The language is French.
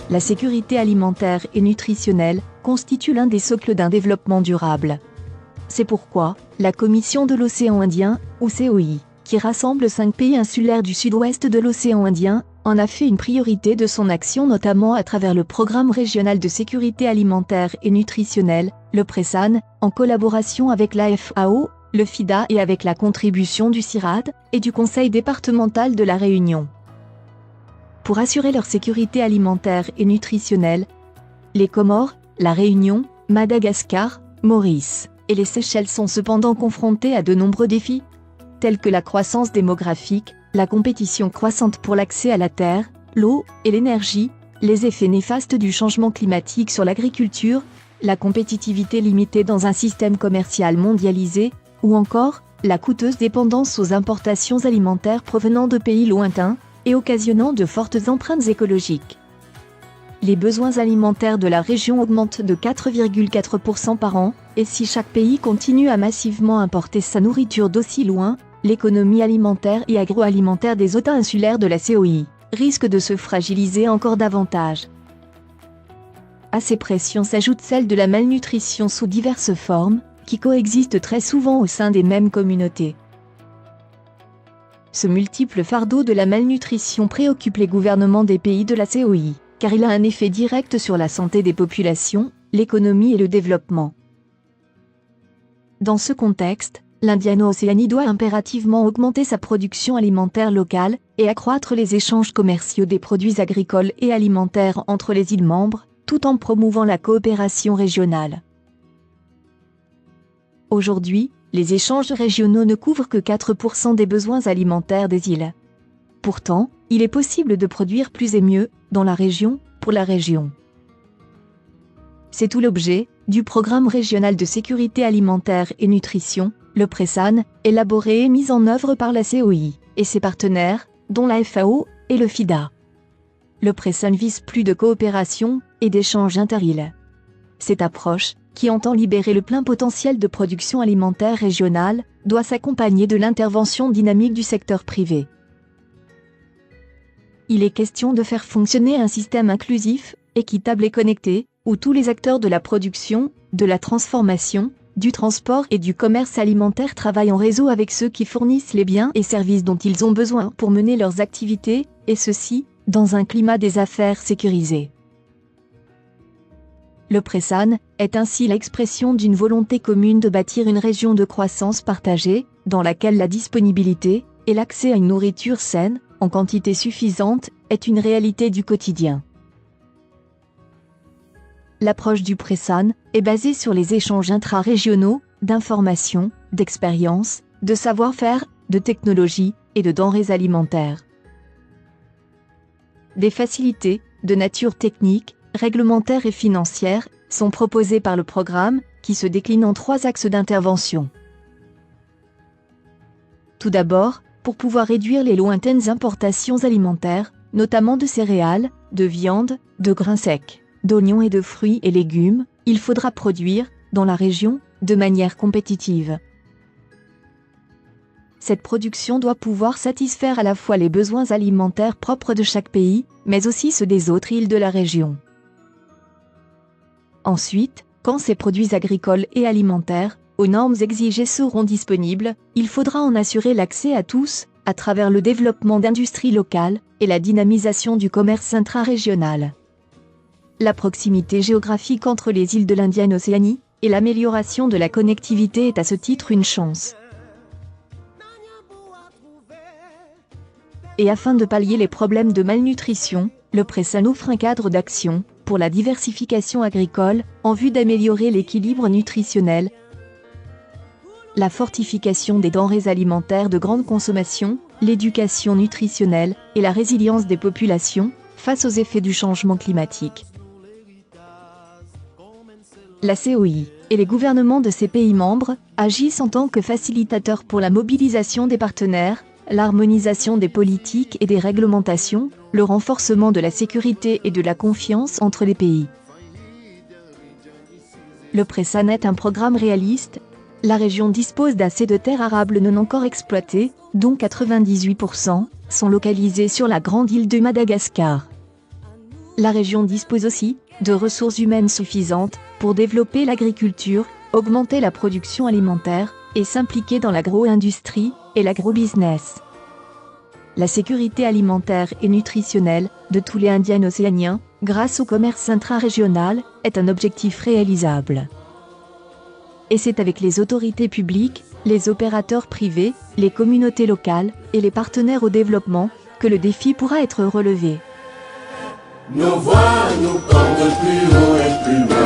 La sécurité alimentaire et nutritionnelle constitue l'un des socles d'un développement durable. C'est pourquoi, la Commission de l'océan Indien, ou COI, qui rassemble 5 pays insulaires du sud-ouest de l'océan Indien, en a fait une priorité de son action notamment à travers le Programme régional de sécurité alimentaire et nutritionnelle, le PRESAN, en collaboration avec la FAO, le FIDA et avec la contribution du CIRAD et du Conseil départemental de la Réunion. Pour assurer leur sécurité alimentaire et nutritionnelle, les Comores, la Réunion, Madagascar, Maurice et les Seychelles sont cependant confrontés à de nombreux défis, tels que la croissance démographique, la compétition croissante pour l'accès à la terre, l'eau et l'énergie, les effets néfastes du changement climatique sur l'agriculture, la compétitivité limitée dans un système commercial mondialisé, ou encore la coûteuse dépendance aux importations alimentaires provenant de pays lointains et occasionnant de fortes empreintes écologiques. Les besoins alimentaires de la région augmentent de 4,4% par an, et si chaque pays continue à massivement importer sa nourriture d'aussi loin, l'économie alimentaire et agroalimentaire des États insulaires de la COI risque de se fragiliser encore davantage. À ces pressions s'ajoute celle de la malnutrition sous diverses formes, qui coexistent très souvent au sein des mêmes communautés. Ce multiple fardeau de la malnutrition préoccupe les gouvernements des pays de la COI, car il a un effet direct sur la santé des populations, l'économie et le développement. Dans ce contexte, l'Indiano-Océanie doit impérativement augmenter sa production alimentaire locale et accroître les échanges commerciaux des produits agricoles et alimentaires entre les îles membres, tout en promouvant la coopération régionale. Aujourd'hui, les échanges régionaux ne couvrent que 4% des besoins alimentaires des îles. Pourtant, il est possible de produire plus et mieux, dans la région, pour la région. C'est tout l'objet du Programme régional de sécurité alimentaire et nutrition, le PRESAN, élaboré et mis en œuvre par la COI et ses partenaires, dont la FAO et le FIDA. Le PRESAN vise plus de coopération et d'échanges inter-îles. Cette approche, qui entend libérer le plein potentiel de production alimentaire régionale, doit s'accompagner de l'intervention dynamique du secteur privé. Il est question de faire fonctionner un système inclusif, équitable et connecté, où tous les acteurs de la production, de la transformation, du transport et du commerce alimentaire travaillent en réseau avec ceux qui fournissent les biens et services dont ils ont besoin pour mener leurs activités, et ceci, dans un climat des affaires sécurisé. Le PRESAN est ainsi l'expression d'une volonté commune de bâtir une région de croissance partagée, dans laquelle la disponibilité et l'accès à une nourriture saine, en quantité suffisante, est une réalité du quotidien. L'approche du PRESAN est basée sur les échanges intra-régionaux, d'informations, d'expériences, de savoir-faire, de technologies et de denrées alimentaires. Des facilités, de nature technique, réglementaire et financière, sont proposées par le programme, qui se décline en 3 axes d'intervention. Tout d'abord, pour pouvoir réduire les lointaines importations alimentaires, notamment de céréales, de viande, de grains secs, d'oignons et de fruits et légumes, il faudra produire, dans la région, de manière compétitive. Cette production doit pouvoir satisfaire à la fois les besoins alimentaires propres de chaque pays, mais aussi ceux des autres îles de la région. Ensuite, quand ces produits agricoles et alimentaires, aux normes exigées seront disponibles, il faudra en assurer l'accès à tous, à travers le développement d'industries locales et la dynamisation du commerce intra-régional. La proximité géographique entre les îles de l'Indiane-Océanie et l'amélioration de la connectivité est à ce titre une chance. Et afin de pallier les problèmes de malnutrition, le PRESAN offre un cadre d'action pour la diversification agricole, en vue d'améliorer l'équilibre nutritionnel, la fortification des denrées alimentaires de grande consommation, l'éducation nutritionnelle et la résilience des populations face aux effets du changement climatique. La COI et les gouvernements de ces pays membres agissent en tant que facilitateurs pour la mobilisation des partenaires, l'harmonisation des politiques et des réglementations, le renforcement de la sécurité et de la confiance entre les pays. Le PRESAN est un programme réaliste. La région dispose d'assez de terres arables non encore exploitées, dont 98% sont localisées sur la grande île de Madagascar. La région dispose aussi de ressources humaines suffisantes pour développer l'agriculture, augmenter la production alimentaire et s'impliquer dans l'agro-industrie et l'agro-business. La sécurité alimentaire et nutritionnelle de tous les Indiens océaniens, grâce au commerce intra-régional, est un objectif réalisable. Et c'est avec les autorités publiques, les opérateurs privés, les communautés locales et les partenaires au développement que le défi pourra être relevé. Nos voix nous portent plus haut et plus loin.